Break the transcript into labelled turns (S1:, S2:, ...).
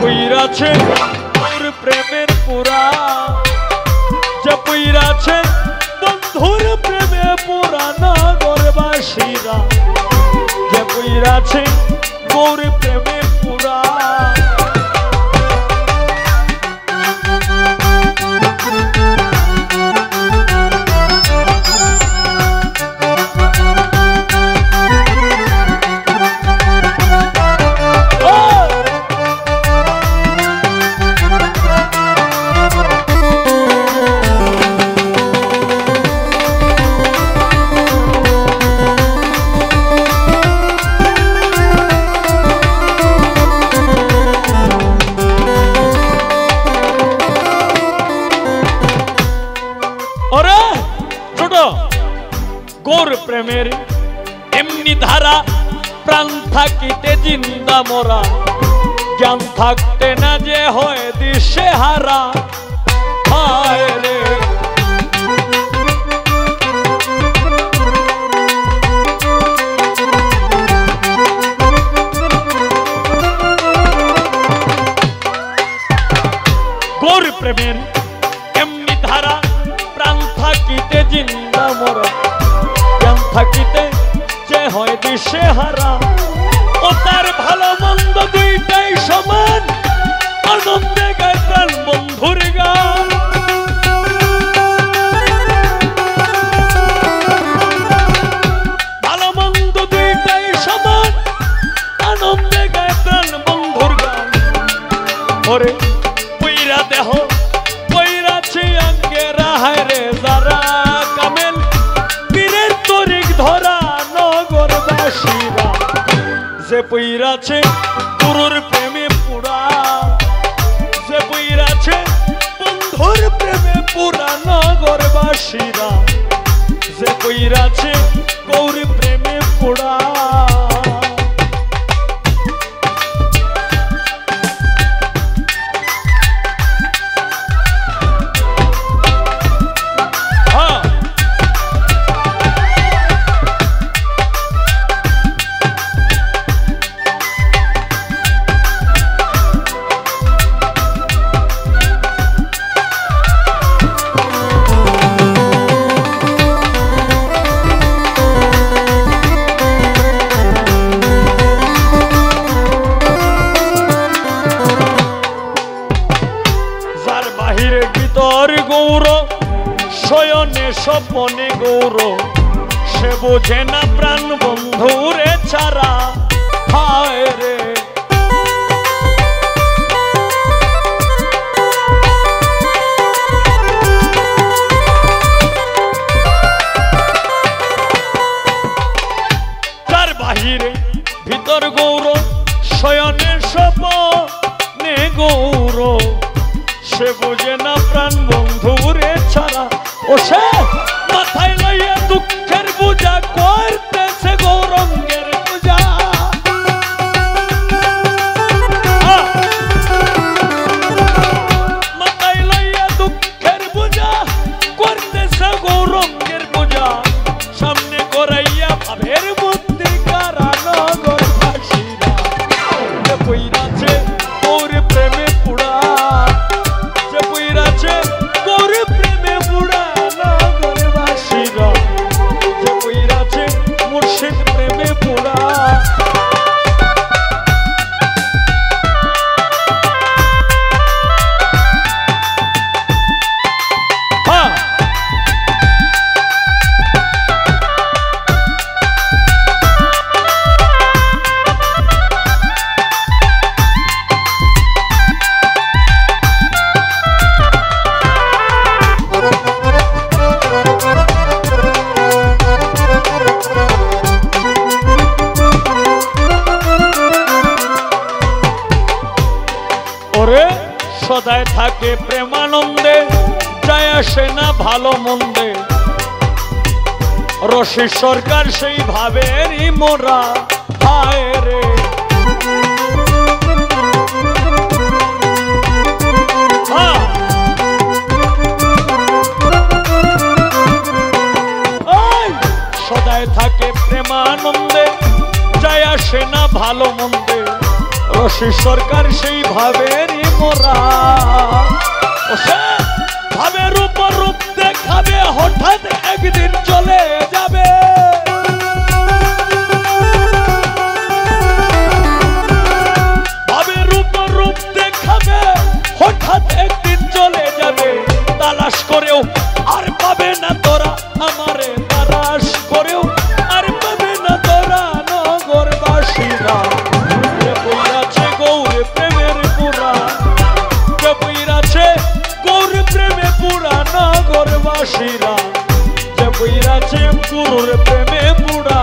S1: পুইরাছে তোর প্রেমের পুরা, যে পুইরাছে বন্ধুর প্রেমে পুরা নগরবাসীরা, যে পুইরাছে তোর প্রেমে পুরা। গোর প্রেমের এমনি ধারা, প্রাণ থাকিতে জিন্দা মরা, জ্ঞান থাকতে না যে হয় দিশে হারা। হায় রে গোর প্রেমের এমনি ধারা, প্রাণ থাকিতে জিন্দা মরা, থাকিতে যে হয় দিশে হারা। ও তার ভালো মন্দ দুইটাই সমান, আনন্দে গায় প্রাণ বন্ধুর গান। ভালো মন্দ দুইটাই সমান, আনন্দে গায় প্রাণ বন্ধুর গান। ওরে পুইরা দেহ পইরাছি আঙ্গে রাহায় রে যারা, কামেল পীরের তরিক ধরা নগরবাসীরা, যে পইরাছে গুরুর প্রেমে পুরা, যে পইরাছে বন্ধুর প্রেমে পুরা নগরবাসীরা, যে পইরাছে গৌর প্রেমে পুরা। শয়নে স্বপনে গৌর, সে বোঝে না প্রাণ বন্ধুরে ছাড়া। হায় রে তার বাহিরে ভিতর গৌর, শয়নে স্বপনে গৌর, সে বোঝে না প্রাণ বন্ধুরে ছাড়া। ও সে মাথায় লইয়া দুঃখের পূজা করতেছে গৌরঙ্গের পূজা। মাথায় লইয়া দুঃখের পূজা করতেছে গৌরঙ্গের পূজা, সামনে করাইয়া ভাবের বুদ্ধি কারা নগরবাসীরা, যে পইরাছে ওর প্রেমে পুরা, যে পইরাছে ওর প্রেমে পুরা নগরবাসীরা, যে পইরাছে মুর্শিদ প্রেমে পুরা। সদায় থাকে প্রেমানন্দে, যায় আসে না ভালো মন্দে, রশি সরকার সেই ভাবেরই মোরা। হায় রে সদায় থাকে প্রেমানন্দে, যায় আসে না ভালো মন্দে, রশি আশিস সরকার সেই ভাবেরই মোরা। ও সে ভাবের উপর রূপ দেখাবে, হঠাৎ একদিন চলে যাবে। ভাবের উপর রূপ দেখাবে, হঠাৎ একদিন চলে যাবে। তালাশ করেও আর পাবে না তোরা আমারে, তালাশ করেও আর পাবে না তোরা নগরবাসীরা। যে বইরাছে গৌরে প্রেমের পুরা, যে বইরাছে গৌরে প্রেমে পুরা নগরবাসীরা, যে বইরাছে গুরুর প্রেমে পুরা।